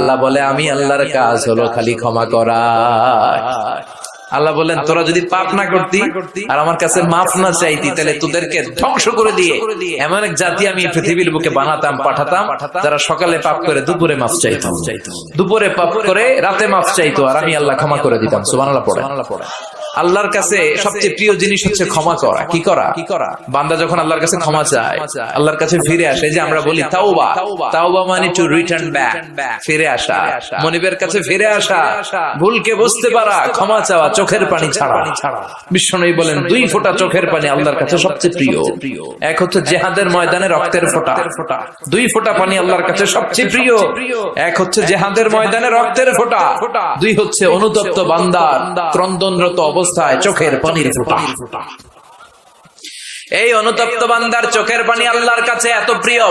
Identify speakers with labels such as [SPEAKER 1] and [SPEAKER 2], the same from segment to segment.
[SPEAKER 1] আল্লাহ বলে আমি আল্লাহর কাজ হলো খালি ক্ষমা করা। আল্লাহ বলেন তোরা যদি পাপ না করতি আর আমার কাছে মাফ না চাইতি তাহলে তোদেরকে ধ্বংস করে দিয়ে এমন এক জাতি আমি পৃথিবীর বুকে বানাতাম, পাঠাতাম, যারা সকালে পাপ করে দুপুরে মাফ চাইতো, দুপুরে পাপ করে রাতে মাফ চাইতো, আর আমি আল্লাহ ক্ষমা করে দিতাম। সুবহানাল্লাহ পড়ে। আল্লাহর কাছে সবচেয়ে প্রিয় জিনিস হচ্ছে ক্ষমা করা। কি করা? বান্দা যখন আল্লাহর কাছে ক্ষমা চায়, আল্লাহর কাছে ফিরে আসে, যে আমরা বলি তাওবা। তাওবা মানে টু রিটার্ন ব্যাক, ফিরে আসা, মনিবের কাছে ফিরে আসা, ভুলকে বুঝতে পারা, ক্ষমা চাওয়া, চোখের পানি ছাড়া। বিশ্বনবী বলেন 2 ফোঁটা চোখের পানি আল্লাহর কাছে সবচেয়ে প্রিয়। এক হচ্ছে জিহাদের ময়দানে রক্তের ফোঁটা, 2 ফোঁটা পানি আল্লাহর কাছে সবচেয়ে প্রিয়। এক হচ্ছে জিহাদের ময়দানে রক্তের ফোঁটা, 2 হচ্ছে অনুতপ্ত বান্দার ক্রন্দনরত অবস্থায় চোখের পানির ফোঁটা। এই অনুতপ্ত বান্দার চোখের পানি আল্লাহর কাছে এত প্রিয়।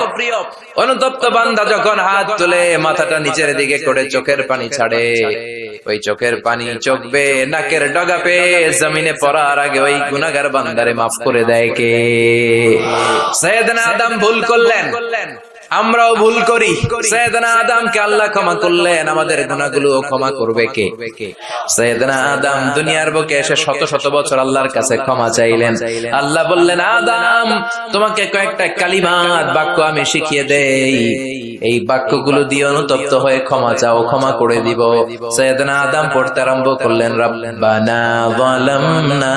[SPEAKER 1] অনুতপ্ত বান্দা যখন হাত তুলে মাথাটা নিচের দিকে করে চোখের পানি ছাড়ে, ওই চোখের পানি চোখ বেয়ে নাকের ডগা পেয়ে জমিনে পড়ার আগে ওই গুনাহগার বান্দারে মাফ করে দেয় কে? সাইয়েদনা আদম ভুল করলেন, আমরাও ভুল করি। সাইয়েদনা আদমকে আল্লাহ ক্ষমা করলেন, আমাদের গুনাহগুলো ক্ষমা করবে কে? সাইয়েদনা আদম দুনিয়ার বুকে এসে শত শত বছর আল্লাহর কাছে ক্ষমা চাইলেন। আল্লাহ বললেন, আদম তোমাকে কয়েকটা কালিমাত বাক্য আমি শিখিয়ে দেই, এই বাক্যগুলো দিয়ে অনুতপ্ত হয়ে ক্ষমা চাও, ক্ষমা করে দিব। সাইয়েদনা আদম পড়তে আরম্ভ করলেন, রব্বানা যালামনা